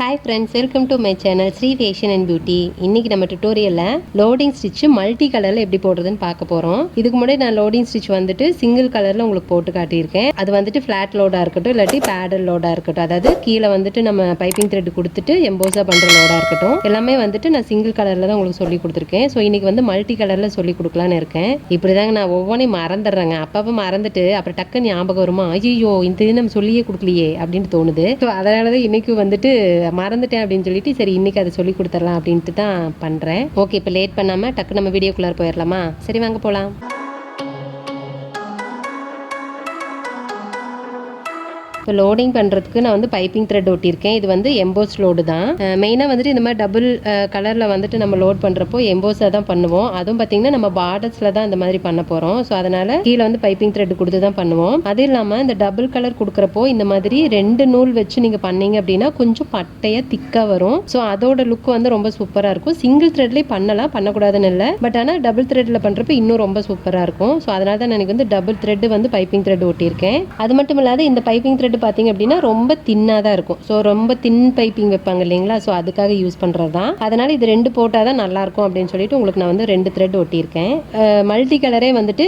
Hi friends, welcome to my channel Sri Fashion and Beauty. இன்னைக்கு நம்ம டுட்டோரியல்ல loading stitch multi கலர்ல எப்படி போடுறதுன்னு பார்க்க போறோம். இதுக்கு முன்னாடி நான் லோடிங் ஸ்டிட்ச் வந்துட்டு சிங்கிள் கலர்ல உங்களுக்கு போட்டு காட்டியிருக்கேன். அது வந்துட்டு ஃபிளாட் லோடா இருக்கட்டும் இல்லாட்டி பேடல் லோடா இருக்கட்டும், அதாவது கீழே வந்துட்டு நம்ம பைப்பிங் த்ரெட் கொடுத்துட்டு எம்போஸா பண்ற லோடா இருக்கட்டும், எல்லாமே வந்துட்டு நான் சிங்கிள் கலர்ல தான் உங்களுக்கு சொல்லி கொடுத்துருக்கேன். ஸோ இன்னைக்கு வந்து மல்டி கலர்ல சொல்லி கொடுக்கலான்னு இருக்கேன். இப்படிதாங்க நான் ஒவ்வொன்றையும் மறந்துடுறேங்க. அப்பப்போ மறந்துட்டு அப்புறம் டக்குன்னு ஞாபகம் வருமா, ஐயோ இந்த நம்ம சொல்லியே கொடுக்கலையே அப்படின்னு தோணுது. ஸோ அதனாலதான் இன்னைக்கு வந்துட்டு மறந்துட்டேன் அப்படின்னு சொல்லிட்டு சரி இன்னைக்கு அதை சொல்லி கொடுத்துடலாம் அப்படின்ட்டு தான் பண்றேன். ஓகே, இப்போ லேட் பண்ணாம டக்கு நம்ம வீடியோக்குள்ளார போயிடலாமா? சரி வாங்க போலாம். இப்போ லோடிங் பண்ணுறதுக்கு நான் வந்து பைப்பிங் த்ரெட் ஒட்டியிருக்கேன். இது வந்து எம்போஸ் லோடு தான். மெயினாக வந்துட்டு இந்த மாதிரி டபுள் கலரில் வந்துட்டு நம்ம லோட் பண்ணுறப்போ எம்போஸாக தான் பண்ணுவோம். அதுவும் பார்த்தீங்கன்னா நம்ம பார்டர்ஸில் தான் இந்த மாதிரி பண்ண போகிறோம். ஸோ அதனால் கீழே வந்து பைப்பிங் த்ரெட் கொடுத்து தான் பண்ணுவோம். அது இல்லாமல் இந்த டபுள் கலர் கொடுக்குறப்போ இந்த மாதிரி 2 நூல் வச்சு நீங்கள் பண்ணீங்க அப்படின்னா கொஞ்சம் பட்டையாக திக்காக வரும். ஸோ அதோட லுக் வந்து ரொம்ப சூப்பராக இருக்கும். சிங்கிள் த்ரெட்லேயே பண்ணலாம், பண்ணக்கூடாதுன்னு இல்லை. பட் ஆனால் டபுள் த்ரெட்டில் பண்ணுறப்போ இன்னும் ரொம்ப சூப்பராக இருக்கும். ஸோ அதனால தான் எனக்கு வந்து டபுள் த்ரெட் வந்து பைப்பிங் த்ரெட் ஒட்டியிருக்கேன். அது மட்டும் இல்லாத இந்த பைப்பிங் த்ரெட் பார்த்தீங்க அப்படின்னா ரொம்ப தின்னாக தான் இருக்கும். ஸோ ரொம்ப தின் பைப்பிங் வைப்பாங்க இல்லைங்களா, ஸோ அதுக்காக யூஸ் பண்ணுறது தான். அதனால இது 2 போட்டால் தான் நல்லாயிருக்கும் அப்படின்னு சொல்லிட்டு உங்களுக்கு நான் வந்து 2 த்ரெட் ஒட்டியிருக்கேன். மல்டி கலரே வந்துட்டு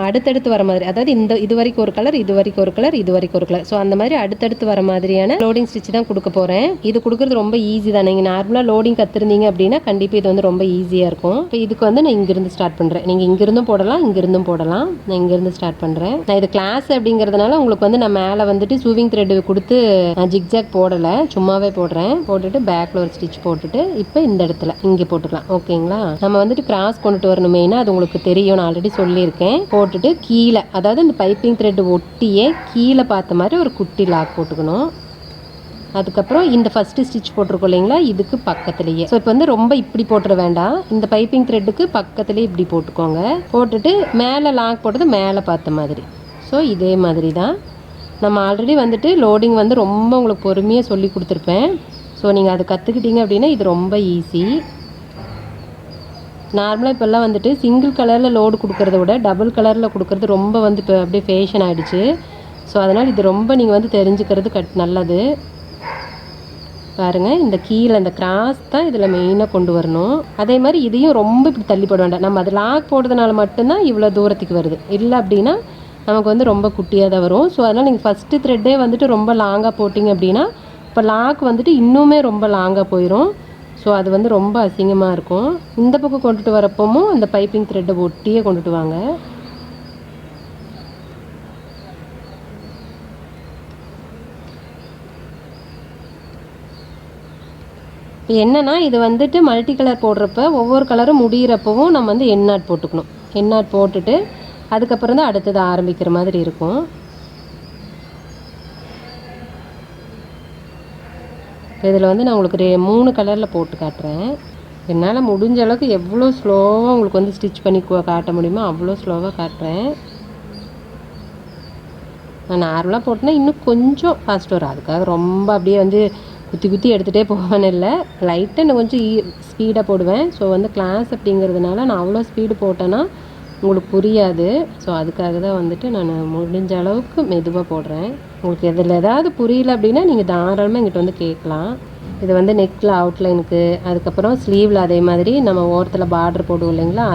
அடுத்தடுத்து வர மாதிரி, அதாவது இது வரைக்கும் ஒரு கலர், இது வரைக்கும் ஒரு கலர், இது வரைக்கும் ஒரு கலர், ஸோ அந்த மாதிரி அடுத்தடுத்து வர மாதிரியான லோடிங் ஸ்டிச் தான் கொடுக்க போகிறேன். இது கொடுக்குறது ரொம்ப ஈஸி தான். நீங்கள் நார்மலாக லோடிங் கற்றுருந்தீங்க அப்படின்னா கண்டிப்பாக இது வந்து ரொம்ப ஈஸியாக இருக்கும். இப்போ இதுக்கு வந்து நான் இங்கிருந்து ஸ்டார்ட் பண்ணுறேன். நீங்கள் இங்கிருந்தும் போடலாம், இங்கிருந்தும் போடலாம். நான் இங்கிருந்து ஸ்டார்ட் பண்ணுறேன். நான் இது கிளாஸ் அப்படிங்கிறதுனால உங்களுக்கு வந்து நான் மேலே வந்துட்டு சூவிங் த்ரெட் கொடுத்து ஜிக்ஜாக் போடலை, சும்மாவே போடுறேன். போட்டுட்டு பேக்கில் ஒரு ஸ்டிச் போட்டுட்டு இப்போ இந்த இடத்துல இங்கே போட்டுக்கலாம். ஓகேங்களா? நம்ம வந்துட்டு கிராஸ் கொண்டுட்டு வரணும். மெயினாக அது உங்களுக்கு தெரியும், நான் ஆல்ரெடி சொல்லியிருக்கேன். போட்டுட்டு கீழே, அதாவது இந்த பைப்பிங் த்ரெட் ஒட்டியே கீழே பார்த்த மாதிரி ஒரு குட்டி லாக் போட்டுக்கணும். அதுக்கப்புறம் இந்த ஃபஸ்ட்டு ஸ்டிச் போட்டிருக்கோம் இல்லைங்களா, இதுக்கு பக்கத்துலேயே. ஸோ இப்போ வந்து ரொம்ப இப்படி போட்டுற வேண்டாம், இந்த பைப்பிங் த்ரெட்டுக்கு பக்கத்துலேயே இப்படி போட்டுக்கோங்க. போட்டுட்டு மேலே லாக் போட்டது மேலே பார்த்த மாதிரி. ஸோ இதே மாதிரி தான் நம்ம ஆல்ரெடி வந்துட்டு லோடிங் வந்து ரொம்ப உங்களுக்கு பொறுமையாக சொல்லி கொடுத்துருப்பேன். ஸோ நீங்கள் அதை கற்றுக்கிட்டீங்க அப்படின்னா இது ரொம்ப ஈஸி. நார்மலாக இப்போல்லாம் வந்துட்டு சிங்கிள் கலரில் லோடு கொடுக்குறத விட டபுள் கலரில் கொடுக்குறது ரொம்ப வந்து இப்போ அப்படியே ஃபேஷன் ஆகிடுச்சு. ஸோ அதனால் இது ரொம்ப நீங்கள் வந்து தெரிஞ்சுக்கிறது நல்லது. பாருங்கள், இந்த கீழே இந்த கிராஸ் தான் இதில் மெயினாக கொண்டு வரணும். அதே மாதிரி இதையும் ரொம்ப இப்படி தள்ளி போட வேண்டாம். நம்ம அது லாக் போடுறதுனால மட்டும்தான் இவ்வளோ தூரத்துக்கு வருது. இல்லை அப்படின்னா நமக்கு வந்து ரொம்ப குட்டியாக தான் வரும். ஸோ அதனால் நீங்கள் ஃபஸ்ட்டு த்ரெட்டே வந்துட்டு ரொம்ப லாங்காக போட்டிங்க அப்படின்னா இப்போ லாக் வந்துட்டு இன்னுமே ரொம்ப லாங்காக போயிடும். ஸோ அது வந்து ரொம்ப அசிங்கமாக இருக்கும். இந்த பக்கம் கொண்டுட்டு வரப்போமும் இந்த பைப்பிங் த்ரெட்டை ஒட்டியே கொண்டுட்டு வாங்க. என்னன்னா இது வந்துட்டு மல்டி கலர் போடுறப்ப ஒவ்வொரு கலரும் முடிகிறப்பவும் நம்ம வந்து எண்ணாட் போட்டுக்கணும். எண்ணாட் போட்டுட்டு அதுக்கப்புறம் தான் அடுத்தது ஆரம்பிக்கிற மாதிரி இருக்கும். இதில் வந்து நான் உங்களுக்கு 3 கலரில் போட்டு காட்டுறேன். என்னால் முடிஞ்ச அளவுக்கு எவ்வளோ ஸ்லோவாக உங்களுக்கு வந்து ஸ்டிச் பண்ணி காட்ட முடியுமோ அவ்வளோ ஸ்லோவாக காட்டுறேன். நான் நார்மலாக போட்டேன்னா இன்னும் கொஞ்சம் ஃபாஸ்ட் வரும். அதுக்காக ரொம்ப அப்படியே வந்து குத்தி எடுத்துகிட்டே போவேன்னு இல்லை, லைட்டாக இன்னும் கொஞ்சம் ஸ்பீடாக போடுவேன். ஸோ வந்து கிளாஸ் அப்படிங்கிறதுனால நான் அவ்வளோ ஸ்பீடு போட்டேன்னா உங்களுக்கு புரியாது. ஸோ அதுக்காக தான் வந்துட்டு நான் முடிஞ்ச அளவுக்கு மெதுவாக போடுறேன். உங்களுக்கு இதில் ஏதாவது புரியல அப்படின்னா நீங்கள் தாராளமாக எங்கிட்ட வந்து கேட்கலாம். இது வந்து நெக்கில் அவுட்லைனுக்கு, அதுக்கப்புறம் ஸ்லீவில் அதே மாதிரி நம்ம ஓரத்தில் பார்டர் போடுவோம் இல்லைங்களா,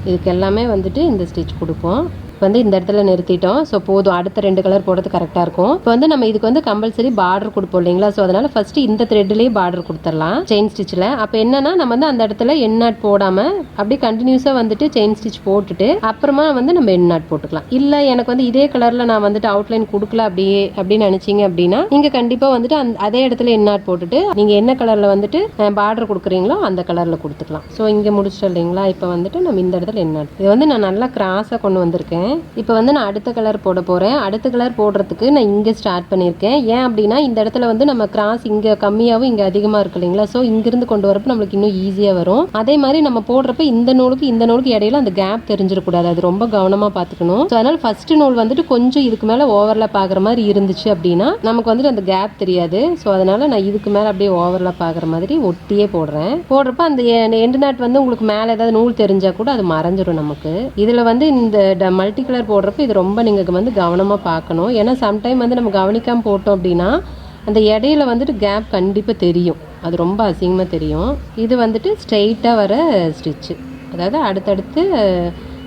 இதுக்கு எல்லாமே வந்துட்டு இந்த ஸ்டிச் கொடுப்போம். இப்போ வந்து இந்த இடத்துல நிறுத்திட்டோம். ஸோ போதும், அடுத்த 2 கலர் போடுறது கரெக்டாக இருக்கும். இப்போ வந்து நம்ம இதுக்கு வந்து கம்பல்சரி பார்டர் கொடுப்போம் இல்லைங்களா, ஸோ அதனால் ஃபஸ்ட்டு இந்த த்ரெட்லேயே பார்டர் கொடுத்துடலாம் செயின் ஸ்டிச்சில். அப்போ என்னன்னா நம்ம வந்து அந்த இடத்துல எண்ணாட் போடாமல் அப்படியே கண்டினியூஸாக வந்துட்டு செயின் ஸ்டிச் போட்டுட்டு அப்புறமா வந்து நம்ம எண்ணாட் போட்டுக்கலாம். இல்லை எனக்கு வந்து இதே கலரில் நான் வந்துட்டு அவுட்லைன் கொடுக்கல அப்படின்னு நினச்சிங்க அப்படின்னா நீங்கள் கண்டிப்பாக வந்துட்டு அதே இடத்துல எண்ணாட் போட்டுட்டு நீங்கள் என்ன கலரில் வந்துட்டு பார்டர் கொடுக்குறீங்களோ அந்த கலரில் கொடுத்துக்கலாம். ஸோ இங்கே முடிச்சிட்டோம் இல்லைங்களா, இப்போ வந்துட்டு நம்ம இந்த இடத்துல எண்ணாட், இது வந்து நான் நல்லா கிராஸாக கொண்டு வந்திருக்கேன். இப்போ வந்து நான் அடுத்த கலர் போட போகிறேன். அடுத்த கலர் போடுறதுக்கு நான் இங்கே ஸ்டார்ட் பண்ணியிருக்கேன். ஏன் அப்படின்னா இந்த இடத்துல வந்து நம்ம கிராஸ் இங்கே கம்மியாகவும் இங்கே அதிகமாக இருக்கு இல்லைங்களா, ஸோ இங்கிருந்து கொண்டு வரப்போ நம்மளுக்கு இன்னும் ஈஸியாக வரும். அதே மாதிரி நம்ம போடுறப்ப இந்த நூலுக்கு இடையில அந்த கேப் தெரிஞ்சிடக்கூடாது, அது ரொம்ப கவனமாக பார்த்துக்கணும். ஸோ அதனால் ஃபஸ்ட்டு நூல் வந்துட்டு கொஞ்சம் இதுக்கு மேலே ஓவர்லாப் ஆகிற மாதிரி இருந்துச்சு அப்படின்னா நமக்கு வந்துட்டு அந்த கேப் தெரியாது. ஸோ அதனால் நான் இதுக்கு மேலே அப்படியே ஓவர்லாப் ஆகிற மாதிரி ஒட்டியே போடுறேன். போடுறப்ப அந்த எண்டு நாட் வந்து உங்களுக்கு மேலே ஏதாவது நூல் தெரிஞ்சால் கூட அது மறைஞ்சிடும் நமக்கு. இதில் வந்து இந்த மல்டி கலர் போடுறப்ப இது ரொம்ப நீங்கள் வந்து கவனமாக பார்க்கணும். ஏன்னா சம்டைம் வந்து நம்ம கவனிக்காமல் போட்டோம் அப்படின்னா அந்த இடையில வந்துட்டு கேப் கண்டிப்பாக தெரியும், அது ரொம்ப அசிங்கமாக தெரியும். இது வந்துட்டு ஸ்ட்ரெயிட்டாக வர ஸ்டிச்சு, அதாவது அடுத்தடுத்து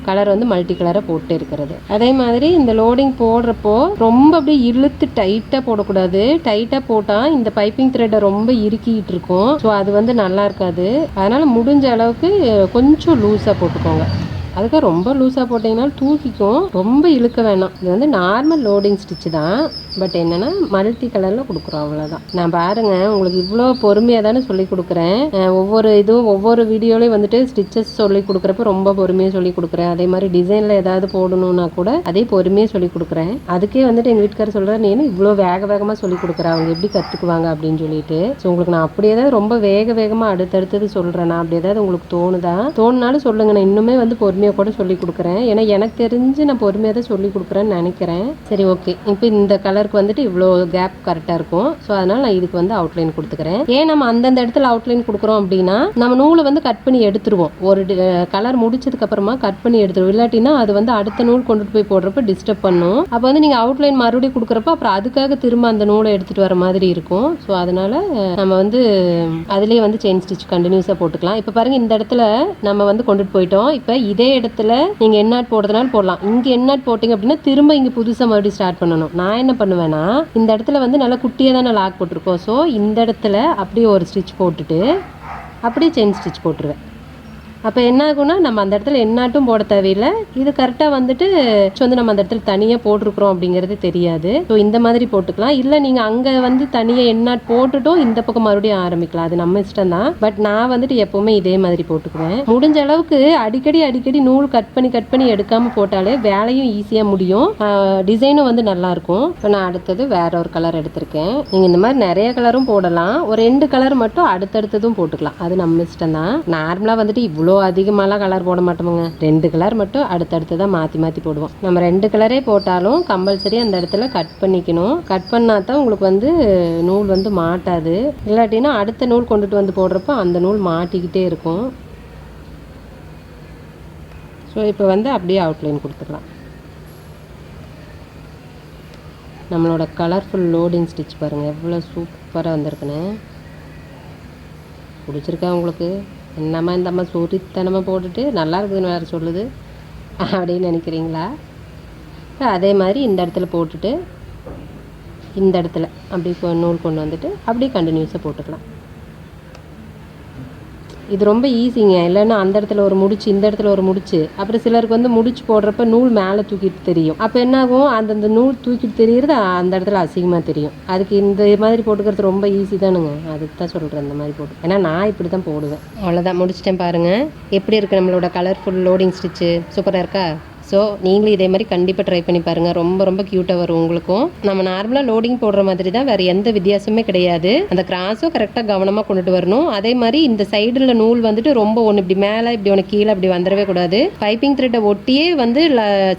கலர் வந்து மல்டி கலராக போட்டு இருக்கிறது. அதே மாதிரி இந்த லோடிங் போடுறப்போ ரொம்ப அப்படியே இழுத்து டைட்டாக போடக்கூடாது. டைட்டாக போட்டால் இந்த பைப்பிங் த்ரெட்டை ரொம்ப இறுக்கிட்டு இருக்கும். ஸோ அது வந்து நல்லா இருக்காது. அதனால் முடிஞ்ச அளவுக்கு கொஞ்சம் லூஸாக போட்டுக்கோங்க. அதுக்கு ரொம்ப லூஸாக போட்டிங்கன்னா தூக்கிக்கும், ரொம்ப இழுக்க வேணாம். இது வந்து நார்மல் லோடிங் ஸ்டிச்சு தான், பட் என்னென்னா மல்டி கலரில் கொடுக்குறோம், அவ்வளோதான். நான் பாருங்க உங்களுக்கு இவ்வளோ பொறுமையாக தானே சொல்லி கொடுக்குறேன். ஒவ்வொரு இதுவும் ஒவ்வொரு வீடியோலையும் வந்துட்டு ஸ்டிச்சஸ் சொல்லி கொடுக்குறப்ப ரொம்ப பொறுமையாக சொல்லி கொடுக்குறேன். அதே மாதிரி டிசைனில் ஏதாவது போடணும்னா கூட அதே பொறுமையாக சொல்லி கொடுக்குறேன். அதுக்கே வந்துட்டு எங்கள் வீட்டுக்காரர் சொல்கிறார், நீ என்ன இவ்வளோ வேகமாக சொல்லி கொடுக்குற, அவங்க எப்படி கற்றுக்குவாங்க அப்படின்னு சொல்லிட்டு. ஸோ உங்களுக்கு நான் அப்படி ஏதாவது ரொம்ப வேகமாக அடுத்தடுத்தது சொல்கிறேன், நான் அப்படி ஏதாவது உங்களுக்கு தோணுனாலும் சொல்லுங்கள், நான் இன்னுமே வந்து பொறுமையாக கூட சொல்லி கொடுக்குறேன். ஏன்னா எனக்கு தெரிஞ்சு நான் பொறுமையாக தான் சொல்லி கொடுக்குறேன்னு நினைக்கிறேன். சரி, ஓகே. இப்போ இந்த கலருக்கு வந்துட்டு இவ்வளோ கேப் கரெக்டாக இருக்கும். ஸோ அதனால் நான் இதுக்கு வந்து அவுட்லைன் கொடுத்துக்கிறேன். ஏன் நம்ம அந்தந்த இடத்துல அவுட்லைன் கொடுக்குறோம் அப்படின்னா நம்ம நூலை வந்து கட் பண்ணி எடுத்துருவோம். ஒரு கலர் முடிச்சதுக்கு அப்புறமா கட் பண்ணி எடுத்துருவோம். இல்லாட்டினா அது வந்து அடுத்த நூல் கொண்டுட்டு போய் போடுறப்ப டிஸ்டர்ப் பண்ணும். அப்போ வந்து நீங்கள் அவுட்லைன் மறுபடியும் கொடுக்குறப்ப அப்புறம் அதுக்காக திரும்ப அந்த நூலை எடுத்துகிட்டு வர மாதிரி இருக்கும். ஸோ அதனால் நம்ம வந்து அதுலேயே வந்து செயின் ஸ்டிச் கண்டினியூஸாக போட்டுக்கலாம். இப்போ பாருங்கள், இந்த இடத்துல நம்ம வந்து கொண்டுட்டு போயிட்டோம். இப்போ இதே இடத்துல நீங்கள் எண்ணாட் போடுறதுனால போடலாம். இங்கே எண்ணாட் போட்டிங்க அப்படின்னா திரும்ப இங்கே புதுசாக மறுபடியும் ஸ்டார்ட் பண்ணணும். நான் என்ன பண்ணுவேன்னா, இந்த இடத்துல வந்து நல்லா குட்டியாக தான் நான் லாக் போட்டிருக்கோம். ஸோ இந்த இடத்துல அப்படியே ஒரு ஸ்டிச் போட்டுட்டு அப்படியே செயின் ஸ்டிச் போட்டுருவேன். அப்போ என்ன ஆகும்னா நம்ம அந்த இடத்துல எண்ணாட்டும் போட தேவையில்லை. இது கரெக்டாக வந்துட்டு வந்து நம்ம அந்த இடத்துல தனியாக போட்டிருக்கிறோம் அப்படிங்கிறது தெரியாது. ஸோ இந்த மாதிரி போட்டுக்கலாம். இல்லை நீங்கள் அங்கே வந்து தனியாக எண்ணாட் போட்டுட்டும் இந்த பக்கம் மறுபடியும் ஆரம்பிக்கலாம், அது நம்ம இஷ்டம் தான். பட் நான் வந்துட்டு எப்போவுமே இதே மாதிரி போட்டுக்குவேன். முடிஞ்ச அளவுக்கு அடிக்கடி நூல் கட் பண்ணி எடுக்காமல் போட்டாலே வேலையும் ஈஸியாக முடியும், டிசைனும் வந்து நல்லாயிருக்கும். இப்போ நான் அடுத்தது வேற ஒரு கலர் எடுத்திருக்கேன். நீங்கள் இந்த மாதிரி நிறைய கலரும் போடலாம். ஒரு 2 கலர் மட்டும் அடுத்தடுத்ததும் போட்டுக்கலாம், அது நம்ம இஷ்டம் தான். நார்மலாக வந்துட்டு இவ்வளோ அதிகமாலாம் கலர் போட மாட்டோமுங்க. 2 கலர் மட்டும் அடுத்தடுத்து தான் மாற்றி போடுவோம். நம்ம 2 கலரே போட்டாலும் கம்பல்சரி அந்த இடத்துல கட் பண்ணிக்கணும். கட் பண்ணால் தான் உங்களுக்கு வந்து நூல் வந்து மாட்டாது. இல்லாட்டினா அடுத்த நூல் கொண்டுட்டு வந்து போடுறப்போ அந்த நூல் மாட்டிக்கிட்டே இருக்கும். ஸோ இப்போ வந்து அப்படியே அவுட்லைன் கொடுத்துக்கலாம். நம்மளோட கலர்ஃபுல் லோடிங் ஸ்டிச் பாருங்கள் எவ்வளோ சூப்பராக வந்திருக்குன்னு. பிடிச்சிருக்கா உங்களுக்கு? என்னம்மா இந்த அம்மா சொரித்தனமாக போட்டுட்டு நல்லா இருக்குதுன்னு வேறு சொல்லுது அப்படின்னு நினைக்கிறீங்களா? அதே மாதிரி இந்த இடத்துல போட்டுட்டு இந்த இடத்துல அப்படி நூல் கொண்டு வந்துட்டு அப்படியே கண்டினியூஸாக போட்டுக்கலாம். இது ரொம்ப ஈஸிங்க. இல்லைன்னா அந்த இடத்துல ஒரு முடிச்சு, இந்த இடத்துல ஒரு முடிச்சு, அப்புறம் சிலருக்கு வந்து முடிச்சு போடுறப்ப நூல் மேலே தூக்கிட்டு தெரியும். அப்போ என்ன ஆகும், அந்தந்த நூல் தூக்கிட்டு தெரியுறது அந்த இடத்துல அசிங்கமாக தெரியும். அதுக்கு இந்த மாதிரி போட்டுக்கிறது ரொம்ப ஈஸி தானுங்க, அதுக்கு தான் சொல்கிறேன் இந்த மாதிரி போட்டு. ஏன்னா நான் இப்படி தான் போடுவேன். அவ்வளோதான், முடிச்சிட்டேன் பாருங்கள். எப்படி இருக்குது நம்மளோட கலர்ஃபுல் லோடிங் ஸ்டிச்சு? சூப்பராக இருக்கா? ஸோ நீங்களும் இதே மாதிரி கண்டிப்பாக ட்ரை பண்ணி பாருங்கள். ரொம்ப க்யூட்டாக வரும் உங்களுக்கும். நம்ம நார்மலாக லோடிங் போடுற மாதிரி தான், வேறு எந்த வித்தியாசமே கிடையாது. அந்த கிராஸும் கரெக்டாக கவனமாக கொண்டுட்டு வரணும். அதே மாதிரி இந்த சைடில் நூல் வந்துட்டு ரொம்ப ஒன்று இப்படி மேலே இப்படி ஒன்று கீழே அப்படி வந்துடவே கூடாது. பைப்பிங் த்ரெட்டை ஒட்டியே வந்து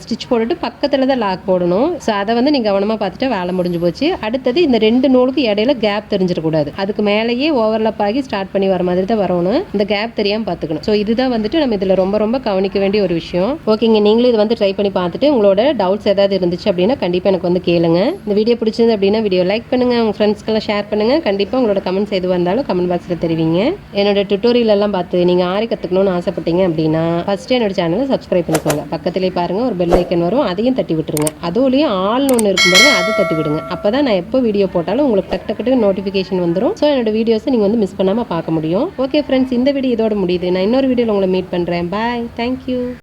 ஸ்டிச் போட்டுட்டு பக்கத்தில் தான் லாக் போடணும். ஸோ அதை வந்து நீங்கள் கவனமாக பார்த்துட்டு வேலை முடிஞ்சு போச்சு. அடுத்தது இந்த 2 நூலுக்கு இடையில கேப் தெரிஞ்சிடக்கூடாது. அதுக்கு மேலேயே ஓவர்லாப் ஆகி ஸ்டார்ட் பண்ணி வர மாதிரி தான் வரணும். இந்த கேப் தெரியாமல் பார்த்துக்கணும். ஸோ இதுதான் வந்துட்டு நம்ம இதில் ரொம்ப கவனிக்க வேண்டிய ஒரு விஷயம். ஓகேங்க, நீங்களும் இது வந்து ட்ரை பண்ணி பார்த்துட்டு உங்களோட டவுட்ஸ் ஏதாவது இருந்துச்சு அப்படின்னா கண்டிப்பாக எனக்கு வந்து கேளுங்க. இந்த வீடியோ பிடிச்சிருந்து அப்படின்னா வீடியோ லைக் பண்ணுங்க, உங்கள் ஃப்ரெண்ட்ஸ்க்கெல்லாம் ஷேர் பண்ணுங்க. கண்டிப்பாக உங்களோட கமெண்ட்ஸ் எது வந்தாலும் கமெண்ட் பாக்ஸில் தெரிவிங்க. என்னோட டுட்டோரியல் எல்லாம் பார்த்து நீங்கள் ஆரி கற்றுக்கணும்னு ஆசைப்பட்டீங்க அப்படின்னா ஃபர்ஸ்ட் என்னோட சேனலை சப்ஸ்கிரைப் பண்ணிக்கோங்க. பக்கத்துலேயே பாருங்கள் ஒரு பெல் ஐக்கன் வரும், அதையும் தட்டி விட்டுருங்க. அதுலேயும் ஆல்னு ஒன்று இருக்கும் பாருங்க, அது தட்டி விடுங்க. அப்போ தான் நான் எப்போ வீடியோ போட்டாலும் உங்களுக்கு டக்கு நோட்டிஃபிகேஷன் வந்துடும். ஸோ என்னோட வீடியோஸை நீங்கள் வந்து மிஸ் பண்ணாமல் பார்க்க முடியும். ஓகே ஃப்ரெண்ட்ஸ், இந்த வீடியோ இதோட முடியுது. நான் இன்னொரு வீடியோவில் உங்களை மீட் பண்ணுறேன். பாய், தேங்க்யூ.